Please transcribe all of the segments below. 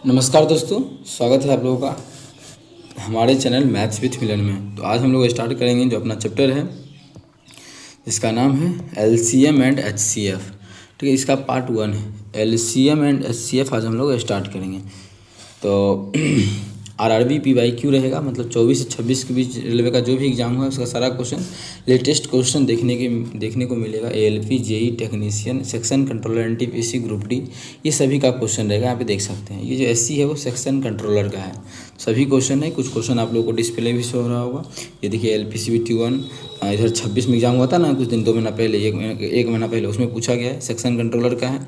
नमस्कार दोस्तों, स्वागत है आप लोगों का हमारे चैनल मैथ्स विथ मिलन में। तो आज हम लोग स्टार्ट करेंगे जो अपना चैप्टर है जिसका नाम है एलसीएम एंड एचसीएफ। ठीक है, इसका पार्ट 1 है एलसीएम एंड एचसीएफ। आज हम लोग स्टार्ट करेंगे। तो आरआरबी पीवाईक्यू रहेगा, मतलब 24 से 26 के बीच रेलवे का जो भी एग्जाम हुआ है उसका सारा क्वेश्चन, लेटेस्ट क्वेश्चन देखने को मिलेगा। ALP, JE technician, section controller, NTPC, group D, ये सभी का क्वेश्चन रहेगा। यहाँ पे देख सकते हैं ये जो एससी है वो सेक्शन कंट्रोलर का है। सभी क्वेश्चन है, कुछ क्वेश्चन आप लोगों को डिस्प्ले भी शो हो रहा होगा। ये देखिए एलपीसीबीटी 1 इधर 26 में एग्जाम हुआ था ना, कुछ दिन 2 महीना पहले, एक महीना पहले, उसमें पूछा गया है, सेक्शन कंट्रोलर का है।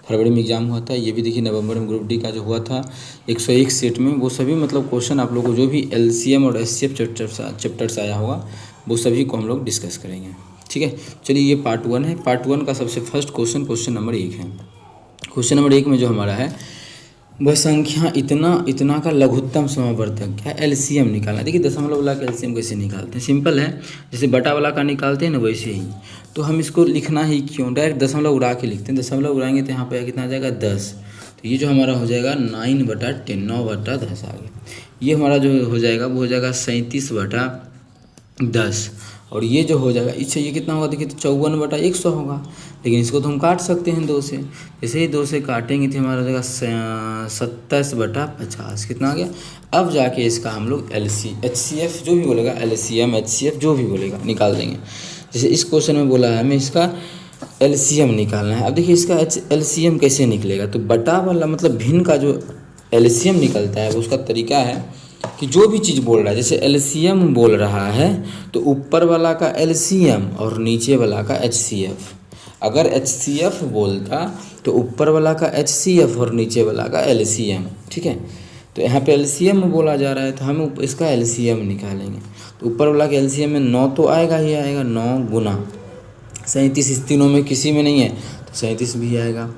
फरवरी में एग्जाम हुआ था। ये भी देखिए नवंबर में ग्रुप डी का जो हुआ था 101 सेट में, वो सभी मतलब क्वेश्चन आप लोगों को जो भी एलसीएम और एचसीएफ चैप्टर से आया होगा वो सभी को हम लोग डिस्कस करेंगे। ठीक है, चलिए ये पार्ट 1 है। पार्ट 1 का सबसे फर्स्ट क्वेश्चन नंबर 1 है। क्वेश्चन नंबर 1 में जो हमारा है वह संख्या इतना का लघुत्तम समावर्तक क्या एलसीएम निकालना। देखिए दशमलव वाला का एलसीएम कैसे निकालते हैं, सिंपल है, जैसे बटा वाला का निकालते हैं ना वैसे ही। तो हम इसको लिखना ही क्यों, डायरेक्ट दशमलव उड़ा के लिखते हैं। दशमलव उड़ाएंगे तो यहाँ पे कितना आ जाएगा 10। तो ये जो हमारा हो जाएगा 9/10, 9/10 आ गया। ये हमारा जो हो जाएगा वो हो जाएगा 37/10। और ये जो हो जाएगा इससे ये कितना होगा, देखिए तो 54/100 होगा। लेकिन इसको तो हम काट सकते हैं 2 से, जैसे ही 2 से काटेंगे तो हमारा हो जाएगा 27/50। कितना आ गया। अब जाके इसका हम लोग एचसीएफ जो भी बोलेगा, एलसीएम एचसीएफ जो भी बोलेगा निकाल देंगे। जैसे इस क्वेश्चन में बोला है हमें इसका एलसीएम निकालना है। अब देखिए इसका एलसीएम कैसे निकलेगा, तो बटा वाला मतलब भिन्न का जो एलसीएम निकलता है उसका तरीका है कि जो भी चीज़ बोल रहा है, जैसे एलसीएम बोल रहा है तो ऊपर वाला का एलसीएम और नीचे वाला का एचसीएफ। अगर एचसीएफ बोलता तो ऊपर वाला का एचसीएफ और नीचे वाला का एलसीएम। ठीक है, तो यहाँ पे एलसीएम बोला जा रहा है तो हम इसका एलसीएम निकालेंगे। तो ऊपर वाला के एलसीएम में 9 तो आएगा ही आएगा, 9 गुना 37, इस तीनों में किसी में नहीं है तो 37 भी आएगा,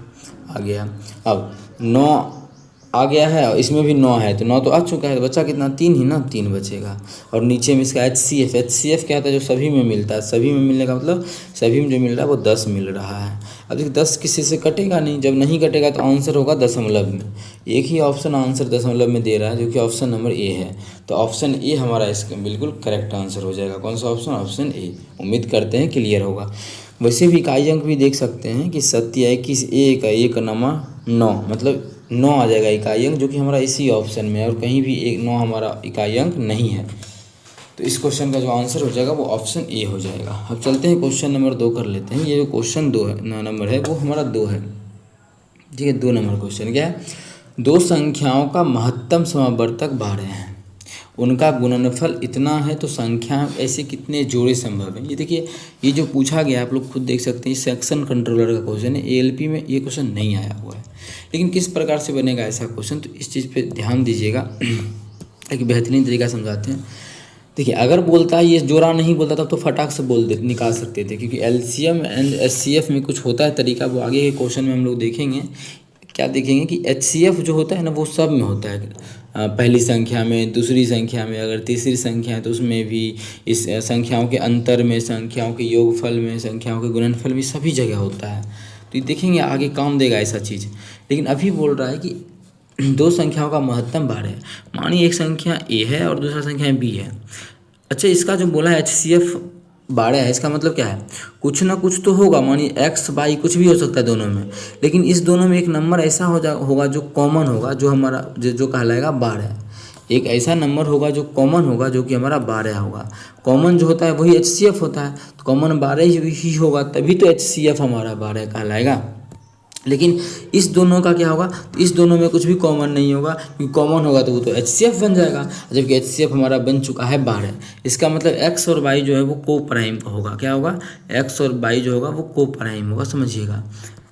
आ गया। अब 9 आ गया है और इसमें भी 9 है तो 9 तो आ चुका है, तो बचा कितना, 3 ही ना, 3 बचेगा। और नीचे में इसका एचसीएफ क्या होता है, जो सभी में मिलता है। सभी में मिलने का मतलब सभी में जो मिल रहा है वो 10 मिल रहा है। अब देखिए 10 किसी से कटेगा नहीं, जब नहीं कटेगा तो आंसर होगा दशमलव में। एक ही ऑप्शन आंसर दशमलव में दे रहा है जो कि ऑप्शन नंबर ए है। तो ऑप्शन ए हमारा इसका बिल्कुल करेक्ट आंसर हो जाएगा। कौन सा ऑप्शन, ऑप्शन ए। उम्मीद करते हैं क्लियर होगा। वैसे भी इकाई अंक भी देख सकते हैं कि 27 1 1 नमा 9, मतलब 9 आ जाएगा इकाई अंक, जो कि हमारा इसी ऑप्शन में है और कहीं भी 9 हमारा इकाई अंक नहीं है। तो इस क्वेश्चन का जो आंसर हो जाएगा वो ऑप्शन ए हो जाएगा। अब चलते हैं क्वेश्चन नंबर 2 कर लेते हैं। ये जो क्वेश्चन 2 नंबर है वो हमारा 2 है। ठीक है, 2 नंबर क्वेश्चन क्या है, 2 संख्याओं का महत्तम समावर्तक 12 है, उनका गुणनफल इतना है तो संख्या ऐसे कितने जोड़े संभव हैं। ये देखिए ये जो पूछा गया आप लोग खुद देख सकते हैं, सेक्शन कंट्रोलर का क्वेश्चन है। एएलपी में ये क्वेश्चन नहीं आया हुआ है, लेकिन किस प्रकार से बनेगा ऐसा क्वेश्चन, तो इस चीज़ पे ध्यान दीजिएगा। एक बेहतरीन तरीका समझाते हैं। देखिए अगर बोलता है ये जोड़ा नहीं बोलता तब तो फटाक से निकाल सकते थे, क्योंकि एलसीएम एंड एचसीएफ में कुछ होता है तरीका, वो आगे के क्वेश्चन में हम लोग देखेंगे। क्या देखेंगे कि एचसीएफ जो होता है ना वो सब में होता है, पहली संख्या में, दूसरी संख्या में, अगर तीसरी संख्या है तो उसमें भी, इस संख्याओं के अंतर में, संख्याओं के योगफल में, संख्याओं के गुणनफल में, सभी जगह होता है। तो ये देखेंगे आगे काम देगा ऐसा चीज़। लेकिन अभी बोल रहा है कि 2 संख्याओं का महत्तम 12 है। मानिए एक संख्या ए है और दूसरा संख्या बी है। अच्छा, इसका जो बोला है एचसीएफ 12 है, इसका मतलब क्या है, कुछ ना कुछ तो होगा। मानिए एक्स वाई कुछ भी हो सकता है दोनों में, लेकिन इस दोनों में एक नंबर ऐसा होगा जो कॉमन होगा, जो हमारा जो कहलाएगा 12। एक ऐसा नंबर होगा जो कॉमन होगा, जो कि हमारा 12 होगा। कॉमन जो होता है वही एचसीएफ होता है, तो कॉमन 12 ही होगा, तभी तो एचसीएफ हमारा 12 कहलाएगा। लेकिन इस दोनों का क्या होगा, तो इस दोनों में कुछ भी कॉमन नहीं होगा, क्योंकि कॉमन होगा तो वो तो एचसीएफ बन जाएगा, जबकि एचसीएफ हमारा बन चुका है 12। इसका मतलब एक्स और वाई जो है वो को प्राइम का होगा। क्या होगा, एक्स और वाई जो होगा वो को प्राइम होगा, समझिएगा।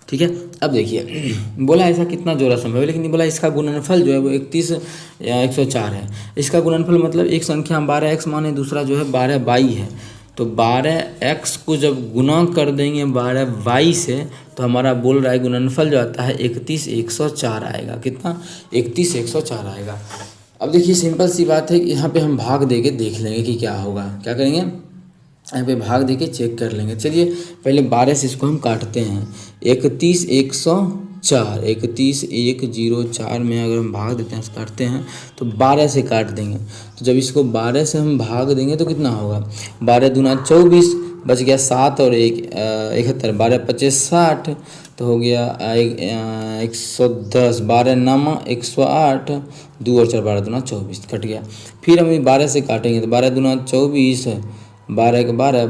ठीक है, अब देखिए बोला ऐसा कितना जोड़ा संभव है, लेकिन नहीं बोला इसका गुणनफल जो है वो 31 या 104 है। इसका गुणनफल मतलब एक संख्या हम 12x माने, दूसरा जो है 12y है, तो 12x को जब गुना कर देंगे 12y से तो हमारा बोल रहा है गुणनफल जो आता है 31 104 आएगा। कितना, 31 104 आएगा। अब देखिए सिंपल सी बात है कि यहाँ पे हम भाग दे के देख लेंगे कि क्या होगा। क्या करेंगे, यहाँ पे भाग दे के चेक कर लेंगे। चलिए पहले 12 से इसको हम काटते हैं। 31 104 4 31,104 में अगर हम भाग देते हैं, काटते हैं तो 12 से काट देंगे। तो जब इसको 12 से हम भाग देंगे तो कितना होगा, 12 दूना 24, बच गया 7 और 1 71, 12 25 60, तो हो गया 110, 12 नामा 108, 2 और 4 12 दूना 24, कट गया। फिर हम 12 से काटेंगे तो 12 दूना 24, 12 के 12,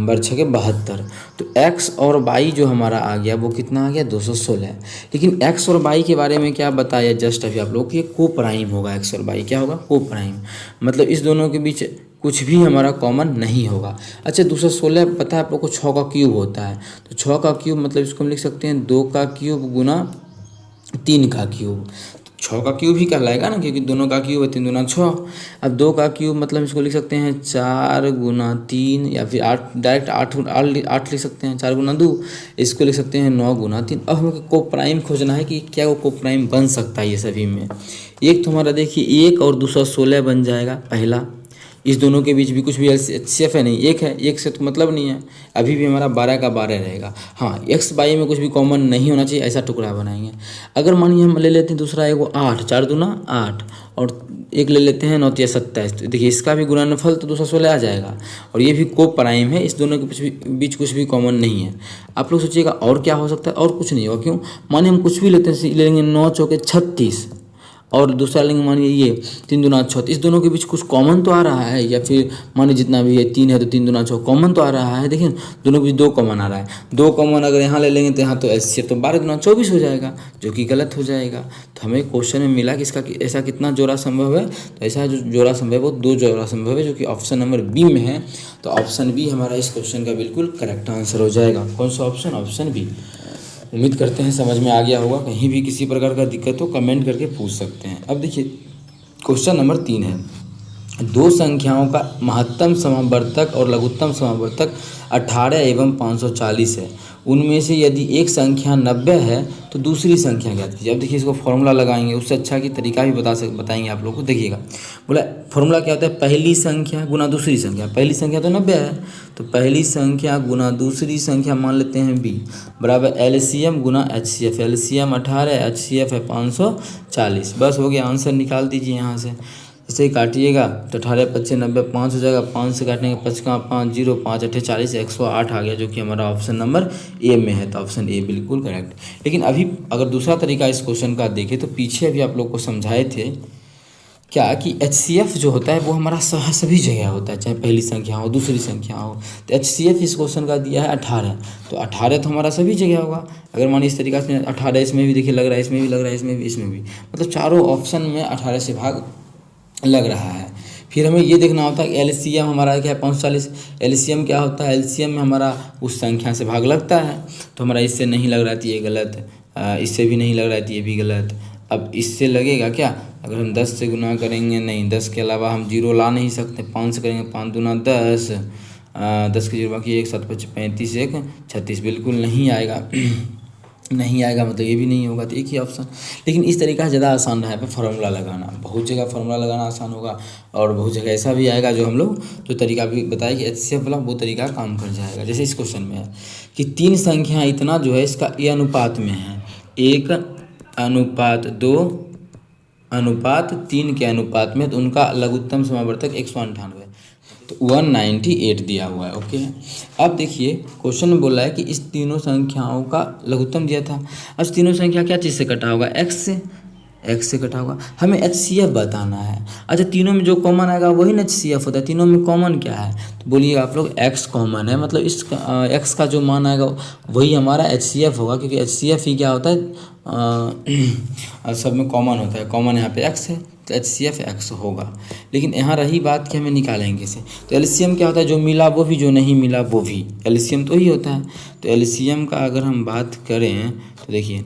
12 के 72। तो x और y जो हमारा आ गया वो कितना आ गया, 216। लेकिन x और y के बारे में क्या बताया जस्ट अभी आप लोग कि ये को प्राइम होगा। x और y क्या होगा, को प्राइम, मतलब इस दोनों के बीच कुछ भी हमारा कॉमन नहीं होगा। अच्छा 216 पता है आप लोग को 6 का क्यूब होता है, तो 6 का क्यूब मतलब इसको हम लिख सकते हैं 2 का क्यूब गुना 3 का क्यूब। 6 का क्यूब ही कहलाएगा ना, क्योंकि दोनों का क्यूब है, 3 दूना 6। अब 2 का क्यूब मतलब इसको लिख सकते हैं 4 गुना 3, या फिर 8, डायरेक्ट 8 लिख सकते हैं, 4 गुना 2, इसको लिख सकते हैं 9 गुना 3। अब हमें को प्राइम खोजना है कि क्या वो को प्राइम बन सकता है ये सभी में। एक तो हमारा देखिए 1 और दूसरा 16 बन जाएगा पहला, इस दोनों के बीच भी कुछ भी HCF है नहीं, एक है, एक से तो मतलब नहीं है, अभी भी हमारा 12 का 12 रहेगा। हाँ x y में कुछ भी कॉमन नहीं होना चाहिए, ऐसा टुकड़ा बनाएंगे। अगर मानिए हम ले लेते हैं दूसरा एगो 8, 4 दूना 8, और एक ले लेते हैं 9 तिया 27, तो देखिए इसका भी गुणनफल तो 216 आ जाएगा, और ये भी को प्राइम है, इस दोनों के बीच कुछ भी कॉमन नहीं है। आप लोग सोचिएगा और क्या हो सकता है, और कुछ नहीं होगा। क्यों, मानिए हम कुछ भी लेते हैं, ले लेंगे 9 चौके 36, और दूसरा लेंगे मानिए ये 3 दूना 6, इस दोनों के बीच कुछ कॉमन तो आ रहा है, या फिर मानिए जितना भी है 3 है तो 3 दूना 6 कॉमन तो आ रहा है। देखिए दोनों के बीच 2 कॉमन आ रहा है, 2 कॉमन अगर यहाँ ले लेंगे तो यहाँ तो HCF तो 12 दूना 24 हो जाएगा, जो कि गलत हो जाएगा। तो हमें क्वेश्चन में मिला कि इसका ऐसा कितना जोड़ा संभव है, तो ऐसा जो जोड़ा संभव है वो 2 जोड़ा संभव है, जो कि ऑप्शन नंबर बी में है। तो ऑप्शन बी हमारा इस क्वेश्चन का बिल्कुल करेक्ट आंसर हो जाएगा। कौन सा ऑप्शन, ऑप्शन बी। उम्मीद करते हैं समझ में आ गया होगा। कहीं भी किसी प्रकार का दिक्कत हो कमेंट करके पूछ सकते हैं। अब देखिए क्वेश्चन नंबर 3 है, दो संख्याओं का महत्तम समावर्तक और लघुत्तम समावर्तक 18 एवं 540 है, उनमें से यदि एक संख्या 90 है तो दूसरी संख्या ज्ञात कीजिए। अब देखिए इसको फॉर्मूला लगाएंगे, उससे अच्छा की तरीका भी बताएंगे आप लोगों को। देखिएगा बोला फॉर्मूला क्या होता है, पहली संख्या गुना दूसरी संख्या। पहली संख्या तो 90 है, तो पहली संख्या गुना दूसरी संख्या मान लेते हैं b बराबर LCM गुना HCF। LCM 18, HCF है 540। बस हो गया, आंसर निकाल दीजिए यहाँ से। जैसे ही काटिएगा तो 18 25 90 5 हो जाएगा, 5 से काटेंगे 5 का 5 0 5 8 40 108 आ गया, जो कि हमारा ऑप्शन नंबर ए में है। तो ऑप्शन ए बिल्कुल करेक्ट। लेकिन अभी अगर दूसरा तरीका इस क्वेश्चन का देखें तो पीछे अभी आप लोग को समझाए थे क्या कि HCF जो होता है वो हमारा सभी जगह होता है, चाहे पहली संख्या हो दूसरी संख्या हो। तो HCF इस क्वेश्चन का दिया है 18, तो 18 तो हमारा सभी जगह होगा। अगर मानिए इस तरीका से 18 इसमें भी देखिए लग रहा है, इसमें भी लग रहा है, इसमें भी, इसमें भी, मतलब चारों ऑप्शन में 18 से भाग लग रहा है। फिर हमें ये देखना होता है कि LCM हमारा क्या है 540। LCM क्या होता है, LCM में हमारा उस संख्या से भाग लगता है, तो हमारा इससे नहीं लग रहा था ये गलत, इससे भी नहीं लग रहा था ये भी गलत। अब इससे लगेगा क्या, अगर हम 10 से गुना करेंगे, नहीं 10 के अलावा हम 0 ला नहीं सकते, 5 से करेंगे 5 दूना 10, 10 के 0 बाकी 1 7 25 35 1 36, बिल्कुल नहीं आएगा नहीं आएगा, मतलब ये भी नहीं होगा। तो एक ही ऑप्शन। लेकिन इस तरीका से ज़्यादा आसान है फार्मूला लगाना, बहुत जगह फार्मूला लगाना आसान होगा, और बहुत जगह ऐसा भी आएगा जो हम लोग जो तरीका भी बताया कि HCF वाला वो तरीका काम कर जाएगा। जैसे इस क्वेश्चन में है कि 3 संख्या इतना जो है इसका ए अनुपात में है, 1:2:3 के अनुपात में, तो उनका लघुत्तम समावर्तक 198, तो 198 दिया हुआ है। ओके, अब देखिए क्वेश्चन में बोला है कि इस तीनों संख्याओं का लघुत्तम दिया था। अब तीनों संख्या क्या चीज़ से कटा होगा, x से कटा होगा। हमें HCF बताना है। अच्छा तीनों में जो कॉमन आएगा वही ना HCF होता है। तीनों में कॉमन क्या है, तो बोलिए आप लोग x कॉमन है, मतलब इस x का जो मान आएगा वही हमारा HCF होगा, क्योंकि HCF ही क्या होता है सब में कॉमन होता है। कॉमन यहाँ पे x है तो HCF x होगा। लेकिन यहाँ रही बात कि हमें निकालेंगे इसे, तो LCM क्या होता है, जो मिला वो भी, जो नहीं मिला वो भी, LCM तो ही होता है। तो LCM का अगर हम बात करें तो देखिए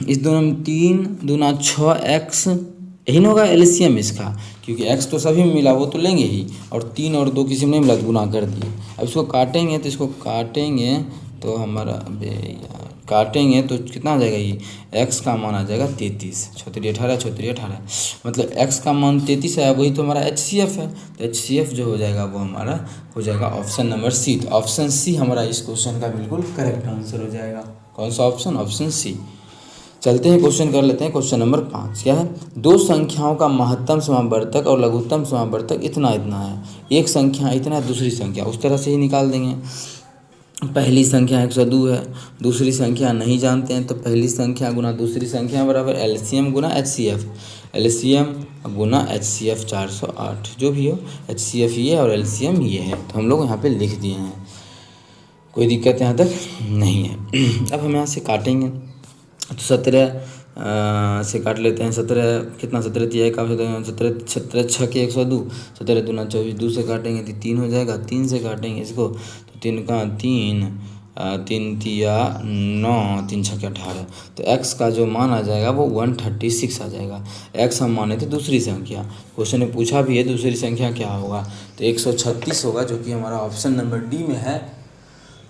इस दोनों में 3 दूना 6x, यही ना होगा LCM इसका, क्योंकि x तो सभी में मिला वो तो लेंगे ही, और 3 और 2 किसी में नहीं मिला तो गुना कर दिए। अब इसको काटेंगे तो इसको काटेंगे तो हमारा काटेंगे तो कितना आ जाएगा, ये x का मान आ जाएगा 33, 18 18, मतलब x का मान 33 है, वही तो हमारा HCF है। तो HCF जो हो जाएगा वो हमारा हो जाएगा ऑप्शन नंबर सी। तो ऑप्शन सी हमारा इस क्वेश्चन का बिल्कुल करेक्ट आंसर हो जाएगा। कौन सा ऑप्शन? Option C. चलते हैं क्वेश्चन कर लेते हैं। क्वेश्चन नंबर 5 क्या है? दो संख्याओं का महत्तम समावर्तक और लघुत्तम समावर्तक इतना इतना है। एक संख्या इतना है, दूसरी संख्या उस तरह से ही निकाल देंगे। पहली संख्या 102 है, दूसरी संख्या नहीं जानते हैं, तो पहली संख्या गुना दूसरी संख्या बराबर एलसीएम गुना एचसीएफ, एलसीएम गुना एचसीएफ 408, जो भी हो एचसीएफ ये और एलसीएम ये है, तो हम लोग यहाँ पे लिख दिए हैं। कोई दिक्कत यहाँ तक नहीं है। अब हम यहाँ से काटेंगे तो 17 से काट लेते हैं। 17 कितना? 17 तिया का 17, 17 छः के 102, 17 दूना 24, 2 से काटेंगे तो 3 हो जाएगा। 3 से काटेंगे इसको तो 3 का 3, 3 तिया 9, 3 छः के 18, तो x का जो मान आ जाएगा वो 136 आ जाएगा। x हम माने थे दूसरी संख्या, क्वेश्चन ने पूछा भी है दूसरी संख्या क्या होगा, तो 136 होगा, जो कि हमारा ऑप्शन नंबर डी में है।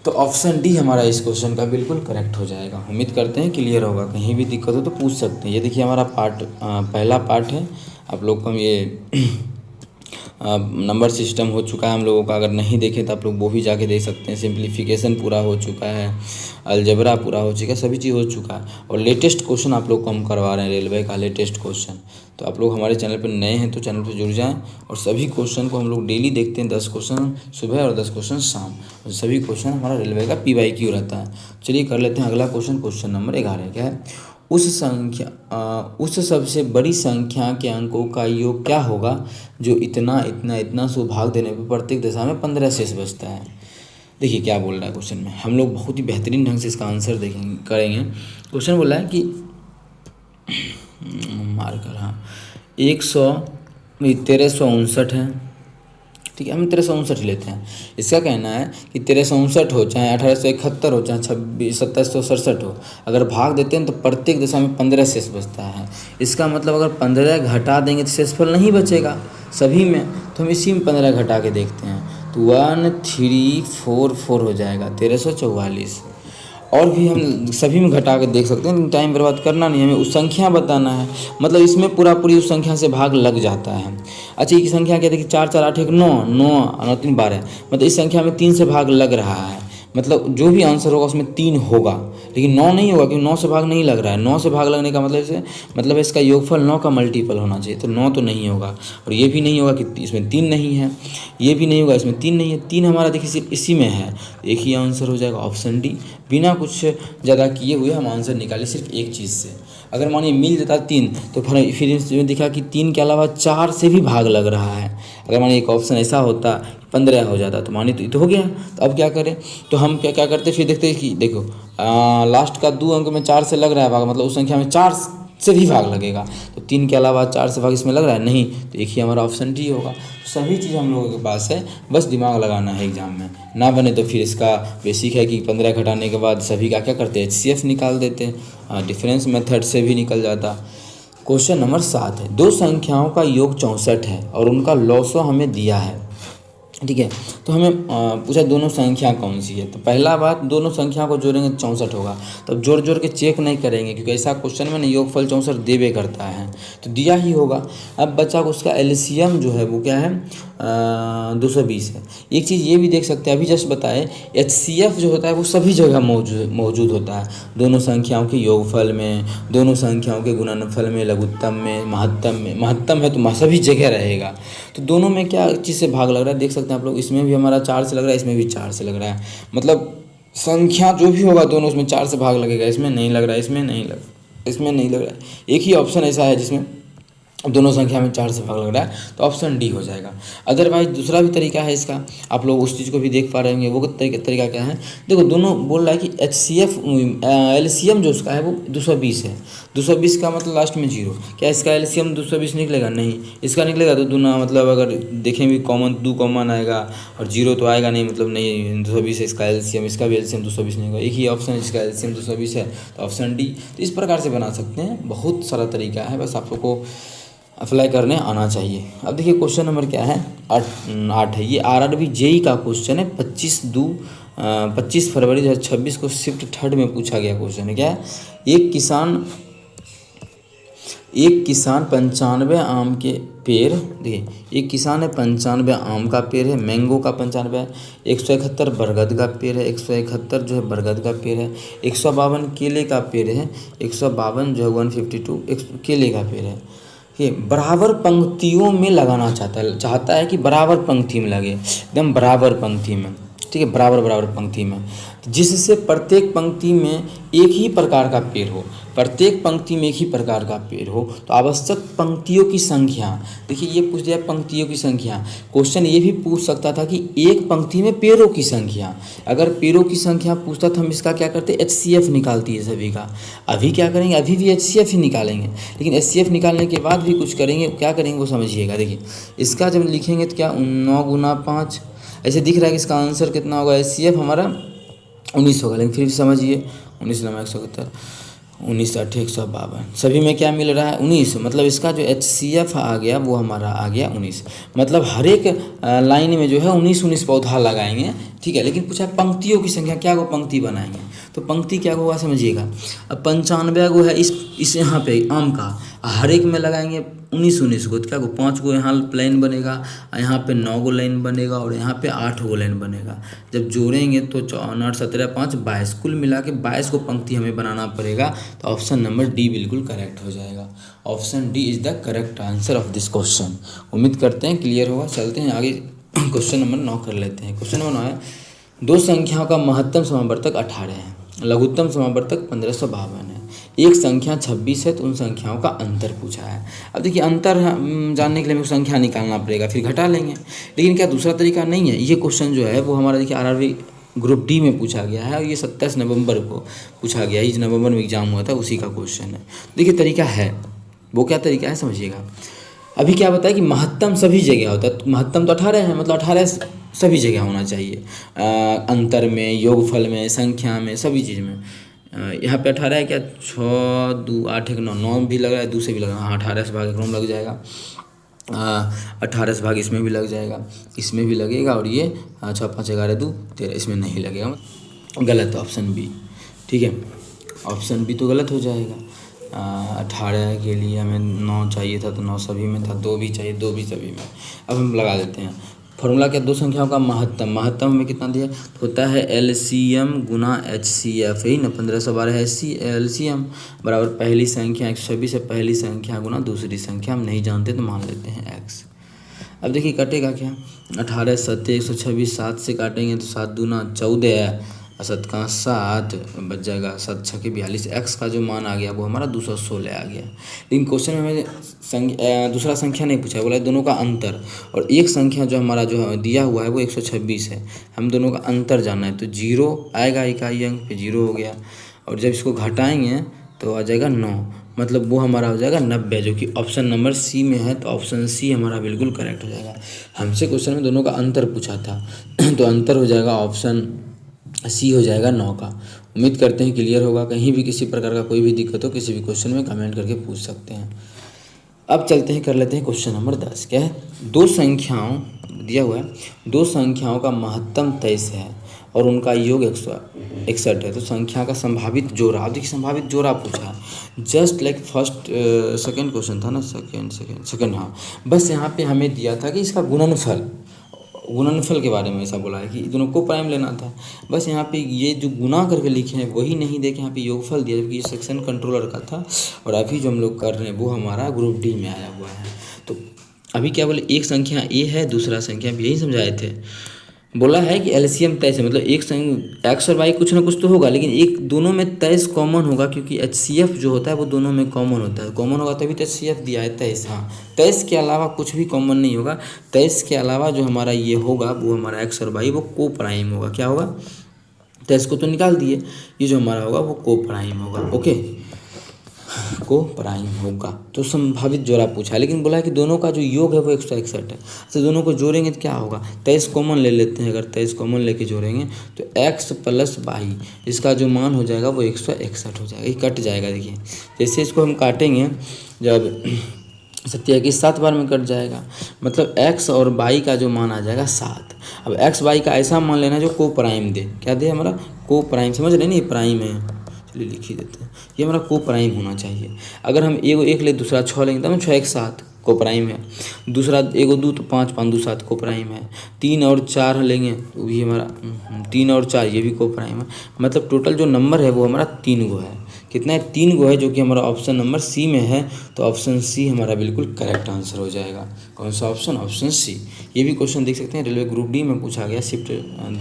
तो ऑप्शन डी हमारा इस क्वेश्चन का बिल्कुल करेक्ट हो जाएगा। उम्मीद करते हैं क्लियर होगा। कहीं भी दिक्कत हो तो पूछ सकते हैं। ये देखिए हमारा पहला पार्ट है। आप लोग को ये नंबर सिस्टम हो चुका है हम लोगों का, अगर नहीं देखे तो आप लोग वो भी जाके देख सकते हैं। सिंप्लीफिकेशन पूरा हो चुका है, अलजेब्रा पूरा हो चुका है, सभी चीज़ हो चुका है। और लेटेस्ट क्वेश्चन आप लोग को हम करवा रहे हैं, रेलवे का लेटेस्ट क्वेश्चन। तो आप लोग हमारे चैनल पर नए हैं तो चैनल पर जुड़ जाएं, और सभी क्वेश्चन को हम लोग डेली देखते हैं। 10 क्वेश्चन सुबह और 10 क्वेश्चन शाम, और सभी क्वेश्चन हमारा रेलवे का PYQ रहता है। चलिए कर लेते हैं अगला क्वेश्चन। क्वेश्चन नंबर 11 क्या है? उस सबसे बड़ी संख्या के अंकों का योग क्या होगा जो इतना इतना इतना सो भाग देने पर प्रत्येक दशा में 15 शेष बचता है। देखिए क्या बोल रहा है क्वेश्चन में, हम लोग बहुत ही बेहतरीन ढंग से इसका आंसर देखेंगे करेंगे। क्वेश्चन बोला है कि मार्कर, हाँ, 1359 है, ठीक है, हम 1359 लेते हैं। इसका कहना है कि 1359 हो चाहे 1871 हो चाहे 2767 हो, अगर भाग देते हैं तो प्रत्येक दशा में 15 शेष बचता है। इसका मतलब अगर 15 घटा देंगे तो शेषफल नहीं बचेगा सभी में, तो हम इसी में 15 घटा के देखते हैं तो 1344 हो जाएगा, 1344। और भी हम सभी में घटा के देख सकते हैं, टाइम बर्बाद करना नहीं, हमें उस संख्या बताना है। मतलब इसमें पूरी उस संख्या से भाग लग जाता है। अच्छा, ये संख्या क्या देखिए, 4 4 8 1 9, 9 3 12, मतलब इस संख्या में 3 से भाग लग रहा है। मतलब जो भी आंसर होगा उसमें 3 होगा, लेकिन 9 नहीं होगा, क्योंकि 9 से भाग नहीं लग रहा है। 9 से भाग लगने का मतलब इसका योगफल 9 का मल्टीपल होना चाहिए, तो 9 तो नहीं होगा। और ये भी नहीं होगा कि इसमें 3 नहीं है, ये भी नहीं होगा इसमें 3 नहीं है। 3 हमारा देखिए सिर्फ इसी में है, एक ही आंसर हो जाएगा ऑप्शन डी। बिना कुछ ज़्यादा किए हुए हम आंसर निकाले सिर्फ एक चीज़ से। अगर मानिए मिल जाता 3, तो फिर इसमें दिखा कि 3 के अलावा 4 से भी भाग लग रहा है। अगर मानिए एक ऑप्शन ऐसा होता 15 हो जाता, तो मानिए तो ये तो हो गया। तो अब क्या करें, तो हम क्या करते, फिर देखते हैं कि देखो लास्ट का 2 अंक में 4 से लग रहा है भाग, मतलब उस संख्या में 4 से भी भाग लगेगा। तो 3 के अलावा 4 से भाग इसमें लग रहा है नहीं, तो एक ही हमारा ऑप्शन डी होगा। सभी चीज़ हम लोगों के पास है, बस दिमाग लगाना है एग्जाम में। ना बने तो फिर इसका बेसिक है कि 15 घटाने के बाद सभी का क्या करते हैं, HCF निकाल देते हैं, डिफरेंस मेथड से भी निकल जाता। क्वेश्चन नंबर 7 है, दो संख्याओं का योग 64 है और उनका लॉसो हमें दिया है, ठीक है। तो हमें पूछा दोनों संख्या कौन सी है। तो पहला बात, दोनों संख्या को जोड़ेंगे 64 होगा। तो जोड़ के चेक नहीं करेंगे, क्योंकि ऐसा क्वेश्चन में ना योगफल 64 देवे करता है, तो दिया ही होगा। अब बच्चा को उसका LCM जो है वो क्या है, 220 है। एक चीज़ ये भी देख सकते हैं, अभी जस्ट बताए HCF जो होता है वो सभी जगह मौजूद होता है, दोनों संख्याओं के योगफल में, दोनों संख्याओं के गुणनफल में, लघुत्तम में, महत्तम है तो सभी जगह रहेगा। तो दोनों में क्या चीज़ से भाग लग रहा है देख सकते हैं आप लोग। इसमें भी हमारा 4 से लग रहा है, इसमें भी 4 से लग रहा है, मतलब संख्या जो भी होगा दोनों उसमें 4 से भाग लगेगा। इसमें नहीं लग रहा है, इसमें नहीं लग रहा है। एक ही ऑप्शन ऐसा है जिसमें दोनों संख्या में 4 से भाग लग रहा है, तो ऑप्शन डी हो जाएगा। अदरवाइज दूसरा भी तरीका है इसका, आप लोग उस चीज़ को भी देख पा रहे होंगे। वो तरीका क्या है, देखो दोनों बोल रहा है कि HCF LCM जो उसका है वो 220 है। 220 का मतलब लास्ट में 0, क्या इसका LCM 220 निकलेगा? नहीं, इसका निकलेगा तो दूना, मतलब अगर देखें भी कॉमन 2 कॉमन आएगा और 0 तो आएगा नहीं, मतलब नहीं 220 है इसका LCM, इसका भी LCM 220 नहीं होगा। एक ही ऑप्शन जिसका LCM 220 है, तो ऑप्शन डी। तो इस प्रकार से बना सकते हैं, बहुत सारा तरीका है, बस आप लोग को अप्लाई करने आना चाहिए। अब देखिए क्वेश्चन नंबर क्या है, 8 है। ये RRB JEE का क्वेश्चन है, 25 फरवरी 2026 को शिफ्ट 3rd में पूछा गया क्वेश्चन है। क्या है, एक किसान 95 आम के पेड़, देखिए एक किसान है 95 आम का पेड़ है, मैंगो का 95 है, 171 बरगद का पेड़ है, 171 जो है बरगद का पेड़ है, 152 केले का पेड़ है, 152 जो है 152 केले का पेड़ है। ये बराबर पंक्तियों में लगाना चाहता है कि बराबर पंक्ति में लगे, एकदम बराबर पंक्ति में, ठीक है, बराबर बराबर पंक्ति में, जिससे प्रत्येक पंक्ति में एक ही प्रकार का पेड़ हो, प्रत्येक पंक्ति में एक ही प्रकार का पेड़ हो। तो आवश्यक पंक्तियों की संख्या, देखिए ये पूछ दिया पंक्तियों की संख्या। क्वेश्चन ये भी पूछ सकता था कि एक पंक्ति में पेड़ों की संख्या। अगर पेड़ों की संख्या पूछता तो हम इसका क्या करते, HCF निकालती है सभी का। अभी क्या करेंगे, अभी भी HCF ही निकालेंगे, लेकिन HCF निकालने के बाद भी कुछ करेंगे, क्या करेंगे वो समझिएगा। देखिए इसका जब लिखेंगे तो क्या 9 गुना 5, ऐसे दिख रहा है कि इसका आंसर कितना होगा, HCF हमारा 19 होगा। लेकिन फिर समझिए 19 × 171, 19 8 152, सभी में क्या मिल रहा है 19, मतलब इसका जो HCF आ गया वो हमारा आ गया 19। मतलब हर एक लाइन में जो है 19 पौधा लगाएंगे, ठीक है। लेकिन पूछा पंक्तियों की संख्या, क्या वो पंक्ति बनाएंगे, तो पंक्ति क्या होगा समझिएगा। अब 95 गो है इस यहाँ पे आम का, हर एक में लगाएंगे 19 गो, तो क्या को 5 गो यहाँ लाइन बनेगा, यहाँ पे 9 गो लाइन बनेगा और यहाँ पे 8 गो लाइन बनेगा। जब जोड़ेंगे तो 9 8 17 5 22, कुल मिला के 22 को पंक्ति हमें बनाना पड़ेगा। तो ऑप्शन नंबर डी बिल्कुल करेक्ट हो जाएगा। Option D is the correct answer of this question. उम्मीद करते हैं क्लियर होगा। चलते हैं आगे, क्वेश्चन नंबर 9 कर लेते हैं। क्वेश्चन नंबर 9 है, दो संख्याओं का महत्तम समावर्तक 18 है, लघुत्तम समावर्तक 1552 है, एक संख्या 26 है, तो उन संख्याओं का अंतर पूछा है। अब देखिए अंतर जानने के लिए हमें संख्या निकालना पड़ेगा, फिर घटा लेंगे। लेकिन क्या दूसरा तरीका नहीं है। ये क्वेश्चन जो है वो हमारा देखिए RRB ग्रुप डी में पूछा गया है और ये 27 नवंबर को पूछा गया है। इस नवंबर में एग्जाम हुआ था, उसी का क्वेश्चन है। देखिए तरीका है, वो क्या तरीका है समझिएगा। अभी क्या बताया कि महत्तम सभी जगह होता है, तो महत्तम तो 18 है, मतलब 18 सभी जगह होना चाहिए, अंतर में, योगफल में, संख्या में, सभी चीज़ में। यहाँ पे 18 है क्या, 6 2 8 1 9, 9 भी लग रहा है, 2 से भी लग रहा है, हाँ 18 से भाग 1 लग जाएगा, 18 से भाग इसमें भी लग जाएगा, इसमें भी लगेगा, और ये 6 5 11 2 13 इसमें नहीं लगेगा, गलत ऑप्शन बी, ठीक है। ऑप्शन बी तो गलत हो जाएगा। 18 के लिए हमें 9 चाहिए था, तो 9 सभी में था, 2 भी चाहिए, 2 भी सभी में। अब हम लगा देते हैं फॉर्मूला क्या, दो संख्याओं का महत्तम, महत्तम हमें कितना दिया होता है LCM गुना HCF, यही ना 1512 LCM बराबर पहली संख्या 126 है, पहली संख्या गुना दूसरी संख्या, हम नहीं जानते तो मान लेते हैं x। अब देखिए कटेगा क्या, 18 7 126, 7 से काटेंगे तो 7 दूना 14 है, 7 का 7 बच जाएगा, 7 6 के 42, x का जो मान आ गया वो हमारा 216 आ गया। लेकिन क्वेश्चन में हमें दूसरा संख्या नहीं पूछा है, बोला दोनों का अंतर, और एक संख्या जो हमारा जो दिया हुआ है वो 126 है, हम दोनों का अंतर जानना है। तो 0 आएगा इकाई अंक पे, 0 हो गया, और जब इसको घटाएंगे तो आ जाएगा 9, मतलब वो हमारा हो जाएगा 90, जो कि ऑप्शन नंबर सी में है। तो ऑप्शन सी हमारा बिल्कुल करेक्ट हो जाएगा। हमसे क्वेश्चन में दोनों का अंतर पूछा था तो अंतर हो जाएगा ऑप्शन सी हो जाएगा 9 का। उम्मीद करते हैं क्लियर होगा। कहीं भी किसी प्रकार का कोई भी दिक्कत हो किसी भी क्वेश्चन में कमेंट करके पूछ सकते हैं। अब चलते हैं, कर लेते हैं क्वेश्चन नंबर 10। क्या है, दो संख्याओं दिया हुआ है, दो संख्याओं का महत्तम 23 है और उनका योग 161 है, तो संख्या का संभावित जोड़ा। अब देखिए संभावित जोड़ा पूछा है, just like first second question था ना, सेकंड हाँ, बस यहाँ पे हमें दिया था कि इसका गुणनफल के बारे में ऐसा बोला है कि दोनों को प्राइम लेना था। बस यहाँ पे ये जो गुना करके लिखे हैं वही नहीं देखे, यहाँ पे योगफल दिया, जबकि ये सेक्शन कंट्रोलर का था, और अभी जो हम लोग कर रहे हैं वो हमारा ग्रुप डी में आया हुआ है। तो अभी क्या बोले, एक संख्या ए है, दूसरा संख्या भी, यही समझाए थे। बोला है कि LCM 23 है, मतलब एक एक्स और वाई कुछ ना कुछ तो होगा, लेकिन एक दोनों में 23 कॉमन होगा, क्योंकि HCF जो होता है वो दोनों में कॉमन होता है, कॉमन होगा तभी तो HCF दिया है 23। हाँ 23 के अलावा कुछ भी कॉमन नहीं होगा। 23 के अलावा जो हमारा ये होगा वो हमारा एक्स और वाई वो को प्राइम होगा। क्या होगा, 23 को तो निकाल दिए, ये जो हमारा होगा वो को प्राइम होगा। ओके, को प्राइम होगा। तो संभावित जोड़ा पूछा है, लेकिन बोला है कि दोनों का जो योग है वो 161 है। तो दोनों को जोड़ेंगे तो क्या होगा, 23 कॉमन ले लेते हैं। अगर 23 कॉमन लेके जोड़ेंगे तो x + y, इसका जो मान हो जाएगा वो 161 हो जाएगा, ये कट जाएगा। देखिए जैसे इसको हम काटेंगे, जब 7 की 7 बार में कट जाएगा, मतलब x और y का जो मान आ जाएगा 7। अब x y का ऐसा मान लेना जो को प्राइम दे, क्या दे हमारा, को प्राइम, समझ रहे नहीं, प्राइम है। चलिए लिख ही देते हैं, ये हमारा को प्राइम होना चाहिए। अगर हम एगो 1 ले दूसरा 6 लेंगे तो हम 6 1 7 को प्राइम है। दूसरा एगो 2 तो 5 5 2 7 को प्राइम है। 3 और 4 लेंगे तो भी हमारा 3 और 4 ये भी को प्राइम है। मतलब टोटल जो नंबर है वो हमारा 3 गो है। कितना है? 3 गो है, जो कि हमारा ऑप्शन नंबर सी में है। तो ऑप्शन सी हमारा बिल्कुल करेक्ट आंसर हो जाएगा। कौन सा ऑप्शन? Option C. ये भी क्वेश्चन देख सकते हैं, रेलवे ग्रुप डी में पूछा गया शिफ्ट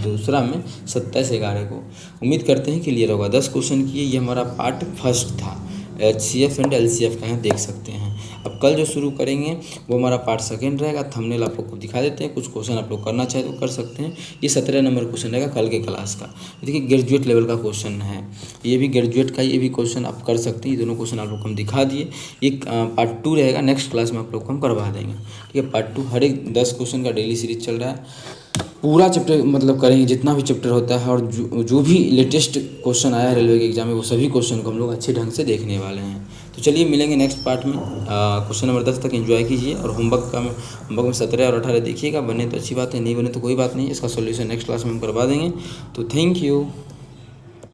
दूसरा में 27/11 को। उम्मीद करते हैं क्लियर होगा। 10 क्वेश्चन किए, ये हमारा पार्ट फर्स्ट था। HCF एंड LCF का यहाँ देख सकते हैं। अब कल जो शुरू करेंगे वो हमारा पार्ट सेकंड रहेगा। थंबनेल आप लोग को दिखा देते हैं, कुछ क्वेश्चन आप लोग करना चाहे तो कर सकते हैं। ये 17 नंबर क्वेश्चन रहेगा कल के क्लास का। देखिए ग्रेजुएट लेवल का क्वेश्चन है, ये भी ग्रेजुएट का, ये भी क्वेश्चन आप कर सकते हैं। ये दोनों क्वेश्चन आप लोग को हम दिखा दिए। एक पार्ट 2 रहेगा, नेक्स्ट क्लास में आप लोग को हम करवा देंगे। ठीक है, पार्ट 2 हर एक 10 क्वेश्चन का डेली सीरीज चल रहा है। पूरा चैप्टर मतलब करेंगे, जितना भी चैप्टर होता है, और जो भी लेटेस्ट क्वेश्चन आया है रेलवे के एग्जाम में, वो सभी क्वेश्चन को हम लोग अच्छे ढंग से देखने वाले हैं। तो चलिए मिलेंगे नेक्स्ट पार्ट में। क्वेश्चन नंबर 10 तक एंजॉय कीजिए, और होमवर्क में 17 और 18 देखिएगा। बने तो अच्छी बात है, नहीं बने तो कोई बात नहीं, इसका सोल्यूशन नेक्स्ट क्लास में हम करवा देंगे। तो थैंक यू।